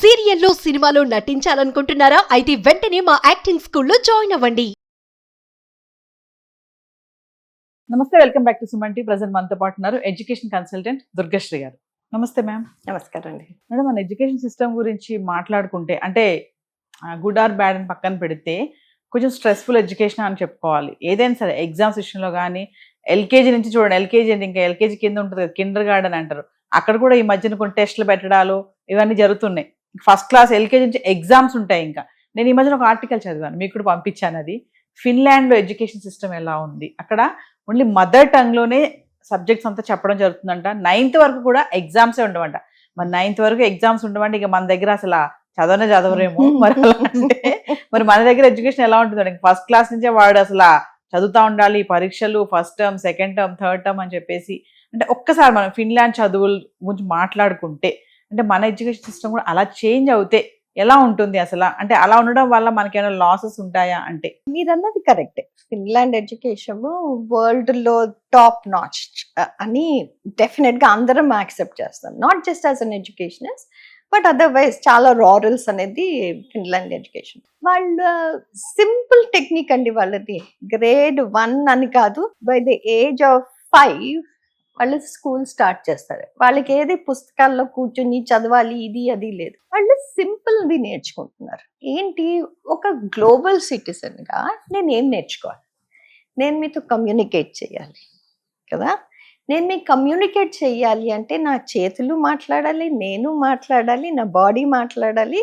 సీరియల్లో సినిమాలో నటించాలనుకుంటున్నారా? అయితే వెంటనే మా యాక్టింగ్ స్కూల్లో జాయిన్ అవ్వండి. నమస్తే, welcome back to Suman TV. Present మనతో పాటు ఉన్నారు ఎడ్యుకేషన్ కన్సల్టెంట్ దుర్గశ్రీ గారు. నమస్తే మ్యామ్. నమస్కారం అండి. మేడం, మన ఎడ్యుకేషన్ సిస్టమ్ గురించి మాట్లాడుకుంటే అంటే గుడ్ ఆర్ బ్యాడ్ అని పక్కన పెడితే కొంచెం స్ట్రెస్ఫుల్ ఎడ్యుకేషన్ అని చెప్పుకోవాలి. ఏదైనా సరే ఎగ్జామ్స్ విషయంలో కానీ ఎల్కేజీ నుంచి చూడండి, ఎల్కేజీ అంటే ఇంకా ఎల్కేజీ కింద ఉంటుంది కదా, కిండర్ గార్డెన్ అంటారు. అక్కడ కూడా ఈ మధ్యన కొన్ని టెస్టులు పెట్టడాలు ఇవన్నీ జరుగుతున్నాయి. ఫస్ట్ క్లాస్ ఎల్కేజీ నుంచి ఎగ్జామ్స్ ఉంటాయి. ఇంకా నేను ఈ మధ్యన ఒక ఆర్టికల్ చదివాను, మీకు కూడా పంపించాను. అది ఫిన్లాండ్లో ఎడ్యుకేషన్ సిస్టమ్ ఎలా ఉంది, అక్కడ ఓన్లీ మదర్ టంగ్లోనే సబ్జెక్ట్స్ అంతా చెప్పడం జరుగుతుందంట. 9th వరకు కూడా ఎగ్జామ్సే ఉండవంట. మరి 9th వరకు ఎగ్జామ్స్ ఉండవంటే ఇక మన దగ్గర అసలు చదవరేమో మరి అలా అంటే మరి మన దగ్గర ఎడ్యుకేషన్ ఎలా ఉంటుందండి? ఫస్ట్ క్లాస్ నుంచే వాడు అసలు చదువుతూ ఉండాలి, పరీక్షలు first term, second term, third term అని చెప్పేసి. అంటే ఒక్కసారి మనం ఫిన్లాండ్ చదువుల గురించి మాట్లాడుకుంటే అంటే మన ఎడ్యుకేషన్ సిస్టమ్ కూడా అలా చేంజ్ అవుతే ఎలా ఉంటుంది అసలు? అంటే అలా ఉండడం వల్ల మనకేమైనా లాసెస్ ఉంటాయా? అంటే మీరు అన్నది కరెక్టే. ఫిన్లాండ్ ఎడ్యుకేషన్ వరల్డ్ లో టాప్ నాచ్ అని డెఫినెట్ గా అందరం యాక్సెప్ట్ చేస్తాం. Not just as an educationist but otherwise చాలా రారల్స్ అనేది ఫిన్లాండ్ ఎడ్యుకేషన్. వాళ్ళ సింపుల్ టెక్నిక్ అండి వాళ్ళది. గ్రేడ్ 1 అని కాదు, బై ద ఏజ్ ఆఫ్ 5 వాళ్ళు స్కూల్ స్టార్ట్ చేస్తారు. వాళ్ళకి ఏది పుస్తకాల్లో కూర్చుని చదవాలి ఇది అది లేదు. వాళ్ళు సింపుల్ది నేర్చుకుంటున్నారు. ఏంటి, ఒక గ్లోబల్ సిటిజన్గా నేను ఏం నేర్చుకోవాలి? నేను మీతో కమ్యూనికేట్ చేయాలి కదా. నేను మీకు కమ్యూనికేట్ చేయాలి అంటే నా చేతులు మాట్లాడాలి, నేను మాట్లాడాలి, నా బాడీ మాట్లాడాలి,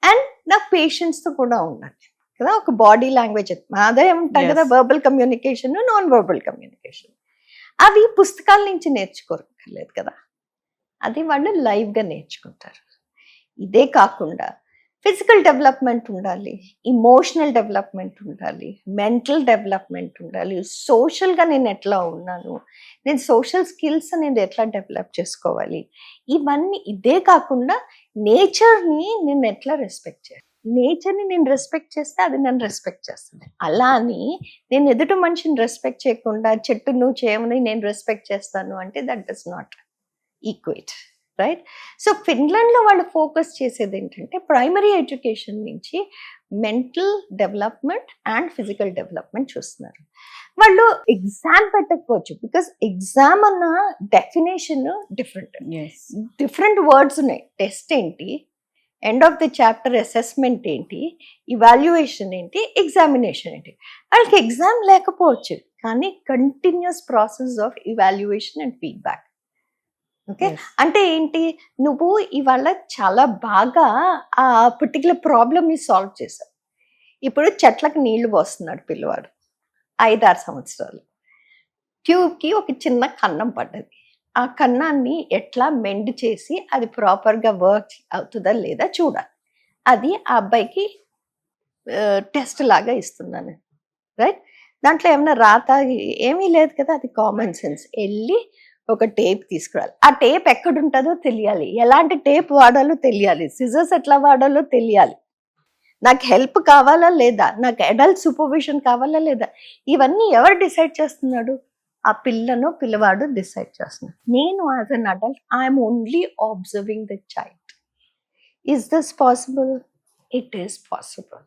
అండ్ నా పేషెంట్స్తో కూడా ఉండాలి కదా. ఒక బాడీ లాంగ్వేజ్ అదే ఉంటాయి కదా, verbal communication, non verbal communication. అవి పుస్తకాల నుంచి నేర్చుకోలేదు కదా, అది వాళ్ళు లైవ్గా నేర్చుకుంటారు. ఇదే కాకుండా ఫిజికల్ డెవలప్మెంట్ ఉండాలి, ఇమోషనల్ డెవలప్మెంట్ ఉండాలి, మెంటల్ డెవలప్మెంట్ ఉండాలి, సోషల్గా నేను ఎట్లా ఉన్నాను, నేను సోషల్ స్కిల్స్ అనేది ఎట్లా డెవలప్ చేసుకోవాలి, ఇవన్నీ. ఇదే కాకుండా నేచర్ని నేను ఎట్లా రెస్పెక్ట్ చేయాలి, నేచర్ని నేను రెస్పెక్ట్ చేస్తే అది నన్ను రెస్పెక్ట్ చేస్తుంది. అలా అని నేను ఎదుటి మనిషిని రెస్పెక్ట్ చేయకుండా చెట్టును చేయమని నేను రెస్పెక్ట్ చేస్తాను అంటే that does not equate, right? So ఫిన్లాండ్లో వాళ్ళు ఫోకస్ చేసేది ఏంటంటే ప్రైమరీ ఎడ్యుకేషన్ నుంచి mental development and physical development చూస్తున్నారు. వాళ్ళు ఎగ్జామ్ పెట్టకపోవచ్చు, బికాస్ ఎగ్జామ్ అన్న డెఫినేషన్ డిఫరెంట్ వర్డ్స్ ఉన్నాయి. టెస్ట్ ఏంటి, end of the chapter assessment ఏంటి, ఇవాల్యుయేషన్ ఏంటి, ఎగ్జామినేషన్ ఏంటి. వాళ్ళకి ఎగ్జామ్ లేకపోవచ్చు, కానీ continuous process of evaluation and feedback. Okay, అంటే ఏంటి, నువ్వు ఇవాళ చాలా బాగా ఆ పర్టికులర్ ప్రాబ్లమ్ని సాల్వ్ చేశావు. ఇప్పుడు చెట్లకు నీళ్లు పోస్తున్నాడు పిల్లవాడు, 5-6 సంవత్సరాలు. ట్యూబ్కి ఒక చిన్న కన్నం పడ్డది. ఆ కన్నాన్ని ఎట్లా మెండ్ చేసి అది ప్రాపర్గా వర్క్ అవుతుందా లేదా చూడాలి. అది ఆ అబ్బాయికి టెస్ట్ లాగా ఇస్తున్నాను, రైట్? దాంట్లో ఏమైనా రాత ఏమీ లేదు కదా, అది కామన్ సెన్స్. వెళ్ళి ఒక టేప్ తీసుకురావాలి. ఆ టేప్ ఎక్కడుంటుందో తెలియాలి, ఎలాంటి టేప్ వాడాలో తెలియాలి, సిజర్స్ ఎట్లా వాడాలో తెలియాలి, నాకు హెల్ప్ కావాలా లేదా, నాకు అడల్ట్ సూపర్విజన్ కావాలా లేదా, ఇవన్నీ ఎవరు డిసైడ్ చేస్తున్నాడు? ఆ పిల్లవాడు డిసైడ్ చేస్తున్నాడు. నేను as an adult I'm only observing the child. Is this possible? It is possible.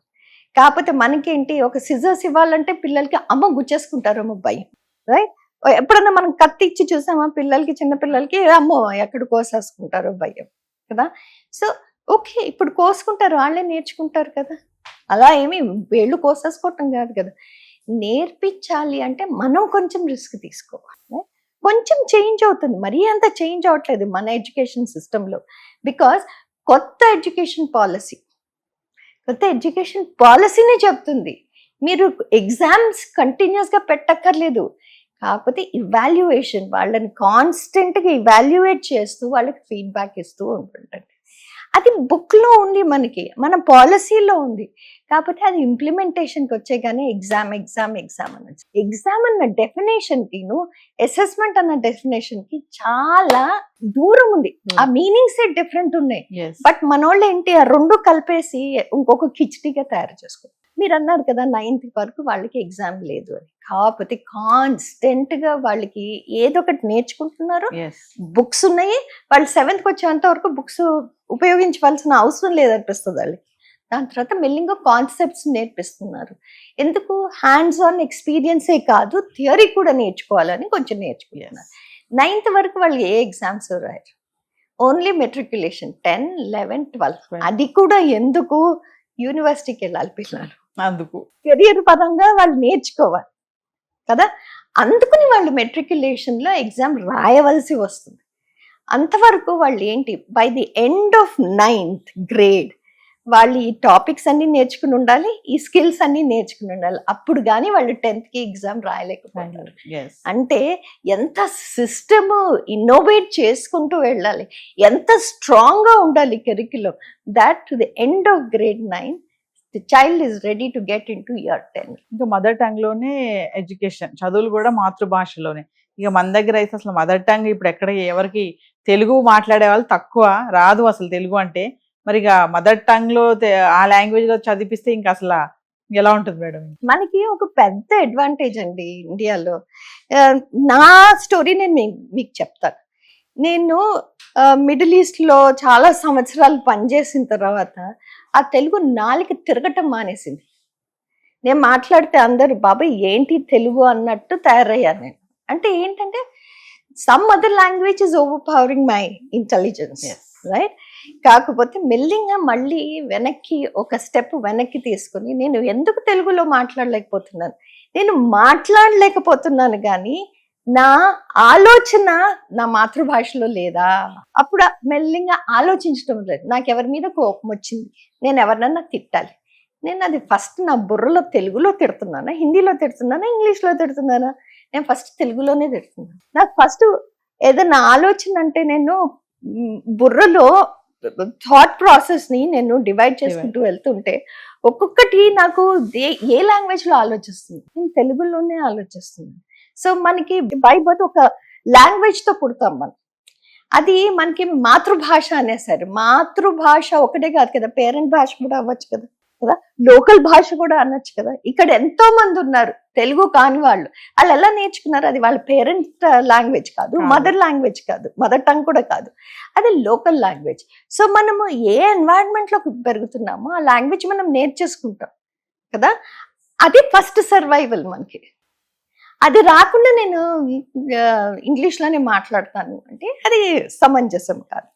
కాకపోతే మనకేంటి, ఒక సిజర్స్ ఇవ్వాలంటే పిల్లలకి అమ్మ గుచ్చేసుకుంటారేమో భయం, రైట్? ఎప్పుడన్నా మనం కత్తి ఇచ్చి చూసామా పిల్లలకి, చిన్నపిల్లలకి అమ్మో ఎక్కడ కోసేసుకుంటారో భయం కదా. సో ఓకే, ఇప్పుడు కోసుకుంటారు, వాళ్ళే నేర్చుకుంటారు కదా. అలా ఏమి వేళ్ళు కోసేసుకోవటం కాదు కదా. నేర్పించాలి అంటే మనం కొంచెం రిస్క్ తీసుకోవాలి. కొంచెం చేంజ్ అవుతుంది, మరీ అంత చేంజ్ అవ్వట్లేదు మన ఎడ్యుకేషన్ సిస్టంలో. బికాస్ కొత్త ఎడ్యుకేషన్ పాలసీనే చెప్తుంది మీరు ఎగ్జామ్స్ కంటిన్యూస్గా పెట్టక్కర్లేదు, కాకపోతే ఇవాల్యుయేషన్, వాళ్ళని కాన్స్టెంట్గా ఇవాల్యుయేట్ చేస్తూ వాళ్ళకి ఫీడ్బ్యాక్ ఇస్తూ ఉంటుందండి. అది బుక్లో ఉంది, మనకి మన పాలసీలో ఉంది, కాకపోతే అది ఇంప్లిమెంటేషన్కి వచ్చే కానీ ఎగ్జామ్ అనొచ్చు. ఎగ్జామ్ అన్న డెఫినేషన్కి అసెస్మెంట్ అన్న డెఫినేషన్కి చాలా దూరం ఉంది. ఆ మీనింగ్సే డిఫరెంట్ ఉన్నాయి. బట్ మనోళ్ళు ఏంటి, ఆ రెండు కలిపేసి ఇంకొక కిచడీగా తయారు చేసుకోవాలి. మీరు అన్నారు కదా 9th వరకు వాళ్ళకి ఎగ్జామ్ లేదు అని, కాకపోతే కాన్స్టెంట్గా వాళ్ళకి ఏదో ఒకటి నేర్చుకుంటున్నారు. బుక్స్ ఉన్నాయి, వాళ్ళు 7th వచ్చేంత వరకు బుక్స్ ఉపయోగించవలసిన అవసరం లేదనిపిస్తుంది వాళ్ళకి. దాని తర్వాత మెల్లిగా కాన్సెప్ట్స్ నేర్పిస్తున్నారు. ఎందుకు హ్యాండ్స్ ఆన్ ఎక్స్పీరియన్సే కాదు, థియరీ కూడా నేర్చుకోవాలని కొంచెం నేర్చుకుంటున్నారు. 9th వరకు వాళ్ళు ఏ ఎగ్జామ్స్ రాయరు, ఓన్లీ మెట్రికులేషన్ 10, 11, 12. అది కూడా ఎందుకు, యూనివర్సిటీకి వెళ్ళాలి పిల్లలు, అందుకు కెరియర్ పరంగా వాళ్ళు నేర్చుకోవాలి కదా. అందుకని వాళ్ళు మెట్రికులేషన్ లో ఎగ్జామ్ రాయవలసి వస్తుంది. అంతవరకు వాళ్ళు ఏంటి, by the end of 9th grade వాళ్ళు ఈ టాపిక్స్ అన్ని నేర్చుకుని ఉండాలి, ఈ స్కిల్స్ అన్ని నేర్చుకుని ఉండాలి. అప్పుడు కానీ వాళ్ళు 10th కి ఎగ్జామ్ రాయలేకపోతారు. అంటే ఎంత సిస్టమ్ ఇన్నోవేట్ చేసుకుంటూ వెళ్ళాలి, ఎంత స్ట్రాంగ్ గా ఉండాలి curriculum, that to the end of grade 9 the child is ready to get in to year 10. ఇంకా మదర్ టంగ్ లోనే ఎడ్యుకేషన్, చదువులు కూడా మాతృభాషలోనే. ఇక మన దగ్గర అయితే అసలు మదర్ టంగ్ ఇప్పుడు ఎక్కడ ఎవరికి, తెలుగు మాట్లాడే వాళ్ళు తక్కువ, రాదు అసలు తెలుగు అంటే. మరి ఇక మదర్ టంగ్ లో ఆ లాంగ్వేజ్ లో చదివిస్తే ఇంకా అసలు ఎలా ఉంటుంది మేడం? మనకి ఒక పెద్ద అడ్వాంటేజ్ అండి ఇండియాలో. నా స్టోరీ నేను మీకు చెప్తాను. నేను మిడిల్ ఈస్ట్ లో చాలా సంవత్సరాలు పనిచేసిన తర్వాత ఆ తెలుగు నాలుక తిరగటం మానేసింది. నేను మాట్లాడితే అందరూ బాబాయ్ ఏంటి తెలుగు అన్నట్టు తయారయ్యాను నేను. అంటే ఏంటంటే some other language is over pouring my intelligence, right? కాకపోతే మెల్లిగా మళ్ళీ వెనక్కి ఒక స్టెప్ వెనక్కి తీసుకుని నేను ఎందుకు తెలుగులో మాట్లాడలేకపోతున్నాను, నేను మాట్లాడలేకపోతున్నాను కానీ నా ఆలోచన నా మాతృభాషలో లేదా. అప్పుడు మెల్లిగా ఆలోచించడం లేదు, నాకు ఎవరి మీద కోపం వచ్చింది, నేను ఎవరినన్నా తిట్టాలి, నేను అది ఫస్ట్ నా బుర్రలో తెలుగులో తిడుతున్నానా, హిందీలో తిడుతున్నానా, ఇంగ్లీష్లో తిడుతున్నానా? నేను ఫస్ట్ తెలుగులోనే తిడుతున్నాను. నాకు ఫస్ట్ ఏదైనా ఆలోచన అంటే నేను బుర్రలో థాట్ ప్రాసెస్ ని నేను డివైడ్ చేసుకుంటూ వెళ్తుంటే ఒక్కొక్కటి నాకు ఏ లాంగ్వేజ్ లో ఆలోచిస్తుంది, నేను తెలుగులోనే ఆలోచిస్తున్నాను. సో మనకి బై బర్త్ ఒక లాంగ్వేజ్ తో పుడతాం మనం, అది మనకి మాతృభాష అనేసారు. మాతృభాష ఒకటే కాదు కదా, పేరెంట్ భాష కూడా అవ్వచ్చు కదా, లోకల్ భాష కూడా అనొచ్చు కదా. ఇక్కడ ఎంతో మంది ఉన్నారు తెలుగు కాని వాళ్ళు, వాళ్ళు ఎలా నేర్చుకున్నారు, అది వాళ్ళ పేరెంట్ లాంగ్వేజ్ కాదు, మదర్ లాంగ్వేజ్ కాదు, మదర్ టంగ్ కూడా కాదు, అది లోకల్ లాంగ్వేజ్. సో మనము ఏ ఎన్వైరన్మెంట్ లో పెరుగుతున్నామో ఆ లాంగ్వేజ్ మనం నేర్చేసుకుంటాం కదా. అది ఫస్ట్ సర్వైవల్ మనకి. అది రాకుండా నేను ఇంగ్లీష్ లోనే మాట్లాడతాను అంటే అది సమంజసం కాదు.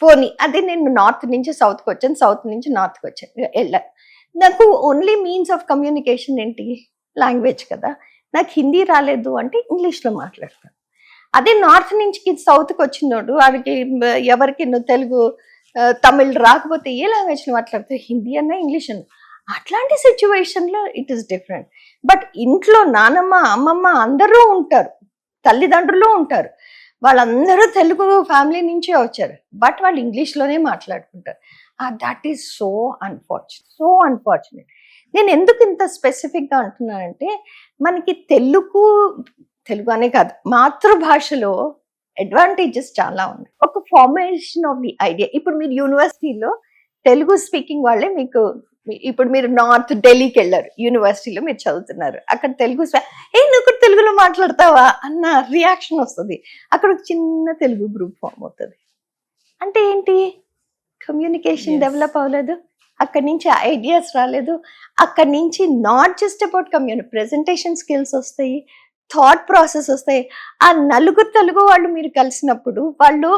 పోనీ అది నేను నార్త్ నుంచి సౌత్కి వచ్చాను, సౌత్ నుంచి నార్త్కి వచ్చాను, వెళ్ళాను. నాకు ఓన్లీ మీన్స్ ఆఫ్ కమ్యూనికేషన్ ఏంటి, లాంగ్వేజ్ కదా. నాకు హిందీ రాలేదు అంటే ఇంగ్లీష్లో మాట్లాడతాను. అదే నార్త్ నుంచి సౌత్కి వచ్చినోడు వాడికి ఎవరికి తెలుగు తమిళ్ రాకపోతే ఏ లాంగ్వేజ్లో మాట్లాడతారు, హిందీ అన్నా ఇంగ్లీష్ అన్నా. అట్లాంటి సిచ్యువేషన్లో ఇట్ ఈస్ డిఫరెంట్. బట్ ఇంట్లో నానమ్మ అమ్మమ్మ అందరూ ఉంటారు, తల్లిదండ్రులు ఉంటారు, వాళ్ళందరూ తెలుగు ఫ్యామిలీ నుంచే వచ్చారు, బట్ వాళ్ళు ఇంగ్లీష్లోనే మాట్లాడుకుంటారు. That is so unfortunate. నేను ఎందుకు ఇంత స్పెసిఫిక్గా అంటున్నానంటే మనకి తెలుగు అనే కాదు మాతృభాషలో అడ్వాంటేజెస్ చాలా ఉన్నాయి. ఒక ఫార్మేషన్ ఆఫ్ ది ఐడియా. ఇప్పుడు మీరు యూనివర్సిటీలో తెలుగు స్పీకింగ్ వాళ్ళే మీకు, ఇప్పుడు మీరు నార్త్ ఢిల్లీకి వెళ్ళారు, యూనివర్సిటీలో మీరు చదువుతున్నారు, అక్కడ తెలుగు నువ్వు కూడా తెలుగులో మాట్లాడతావా అన్న రియాక్షన్ వస్తుంది. అక్కడ ఒక చిన్న తెలుగు గ్రూప్ ఫామ్ అవుతుంది. అంటే ఏంటి, కమ్యూనికేషన్ డెవలప్ అవ్వలేదు, అక్కడి నుంచి ఐడియాస్ రాలేదు, అక్కడి నుంచి not just about presentation skills వస్తాయి, థాట్ ప్రాసెస్ వస్తాయి. ఆ నలుగురు తెలుగు వాళ్ళు మీరు కలిసినప్పుడు వాళ్ళు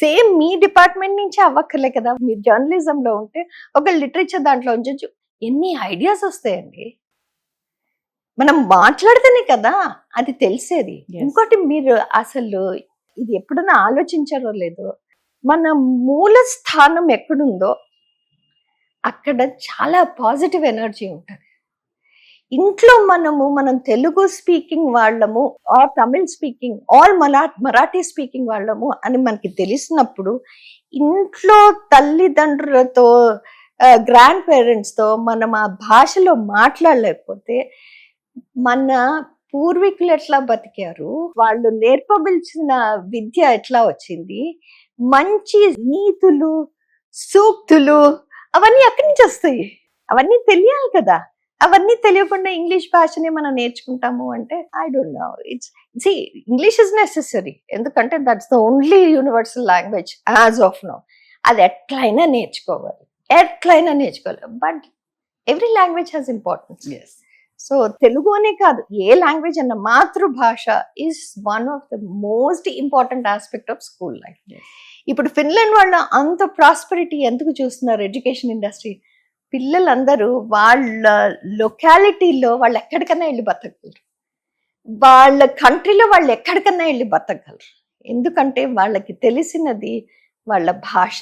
సేమ్ మీ డిపార్ట్మెంట్ నుంచి అవ్వక్కర్లే కదా. మీరు జర్నలిజంలో ఉంటే ఒక లిటరేచర్ దాంట్లో ఉంచొచ్చు, ఎన్ని ఐడియాస్ వస్తాయండి. మనం మాట్లాడితేనే కదా అది తెలిసేది. ఇంకోటి మీరు అసలు ఇది ఎప్పుడైనా ఆలోచించారో లేదో, మన మూల స్థానం ఎక్కడుందో అక్కడ చాలా పాజిటివ్ ఎనర్జీ ఉంటుంది. ఇంట్లో మనం తెలుగు స్పీకింగ్ వాళ్ళము or Tamil speaking or Marathi speaking వాళ్ళము అని మనకి తెలిసినప్పుడు ఇంట్లో తల్లిదండ్రులతో గ్రాండ్ పేరెంట్స్తో మనం ఆ భాషలో మాట్లాడలేకపోతే మన పూర్వీకులు ఎట్లా బతికారు, వాళ్ళు నేర్పబిల్చిన విద్య ఎట్లా వచ్చింది, మంచి నీతులు సూక్తులు అవన్నీ ఎక్కడి నుంచి వస్తాయి, అవన్నీ తెలియాలి కదా. అవన్నీ తెలియకుండా ఇంగ్లీష్ భాషని మనం నేర్చుకుంటాము అంటే I don't know. English is necessary, ఎందుకంటే that's the only universal language as of now. అది ఎట్లయినా నేర్చుకోవాలి, but every language has importance. So Telugu అనే కాదు, ఏ లాంగ్వేజ్ అన్న మాతృభాష is one of the most important aspect of school life. ఇప్పుడు ఫిన్లాండ్ వాళ్ళ అంత ప్రాస్పరిటీ ఎందుకు చూస్తున్నారు ఎడ్యుకేషన్ ఇండస్ట్రీ? పిల్లలందరూ వాళ్ళ లొకాలిటీలో వాళ్ళు ఎక్కడికన్నా వెళ్ళి బతకగలరు, వాళ్ళ కంట్రీలో వాళ్ళు ఎక్కడికన్నా వెళ్ళి బతకగలరు. ఎందుకంటే వాళ్ళకి తెలిసినది వాళ్ళ భాష,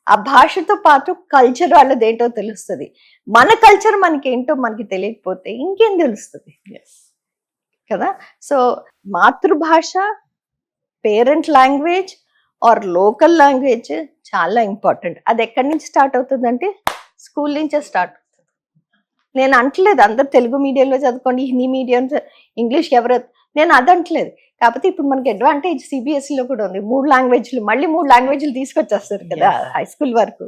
ఆ భాషతో పాటు కల్చర్ వాళ్ళది ఏంటో తెలుస్తుంది. మన కల్చర్ మనకి ఏంటో మనకి తెలియకపోతే ఇంకేం తెలుస్తుంది కదా. సో మాతృభాష, parent language or local language చాలా ఇంపార్టెంట్. అది ఎక్కడి నుంచి స్టార్ట్ అవుతుందంటే స్కూల్ నుంచే స్టార్ట్ అవుతుంది. నేను అంటలేదు అందరు తెలుగు మీడియంలో చదువుకోండి, హిందీ మీడియం, ఇంగ్లీష్ ఎవరు, నేను అది అంటలేదు. కాకపోతే ఇప్పుడు మనకి అడ్వాంటేజ్ సిబిఎస్ఈలో కూడా ఉంది, 3 లాంగ్వేజ్లు, మళ్ళీ 3 లాంగ్వేజ్లు తీసుకొచ్చేస్తారు కదా హై స్కూల్ వరకు.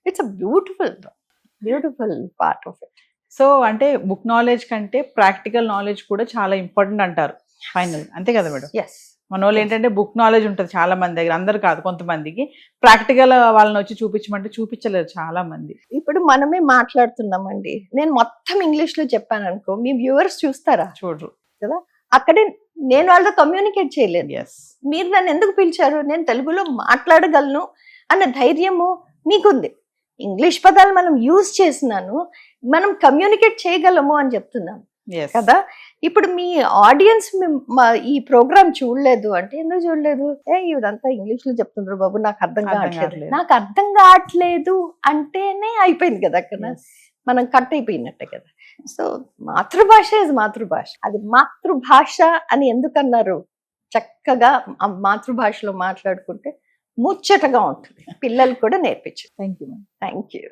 It's a beautiful part of it. So అంటే బుక్ నాలెడ్జ్ కంటే ప్రాక్టికల్ నాలెడ్జ్ కూడా చాలా ఇంపార్టెంట్ అంటారు ఫైనల్, అంతే కదా మేడం? ఎస్. మన వాళ్ళు ఏంటంటే బుక్ నాలెడ్జ్ ఉంటుంది చాలా మంది దగ్గర, అందరు కాదు, కొంతమందికి ప్రాక్టికల్ వాళ్ళని వచ్చి చూపించమంటే చూపించలేరు చాలా మంది. ఇప్పుడు మనమే మాట్లాడుతున్నామండి, నేను మొత్తం ఇంగ్లీష్ లో చెప్పాను అనుకో, మీ వ్యూవర్స్ చూస్తారా? చూడరు కదా. అక్కడే నేను వాళ్ళతో కమ్యూనికేట్ చేయలేదు. ఎస్. మీరు నన్ను ఎందుకు పిలిచారు? నేను తెలుగులో మాట్లాడగలను అన్న ధైర్యము మీకుంది. ఇంగ్లీష్ పదాలు మనం యూజ్ చేసినాను, మనం కమ్యూనికేట్ చేయగలము అని చెప్తున్నాను కదా. ఇప్పుడు మీ ఆడియన్స్ ఈ ప్రోగ్రామ్ చూడలేదు అంటే ఎందుకు చూడలేదు? ఇదంతా ఇంగ్లీష్ లో చెప్తున్నారు బాబు, నాకు అర్థం కావట్లేదు అంటేనే అయిపోయింది కదా అక్కడ, మనం కట్ అయిపోయినట్టే కదా. సో మాతృభాష ఇస్ మాతృభాష. అది మాతృభాష అని ఎందుకన్నారు? చక్కగా మాతృభాషలో మాట్లాడుకుంటే ముచ్చటగా ఉంటుంది, పిల్లలు కూడా నేర్పించు. Thank you. Thank you.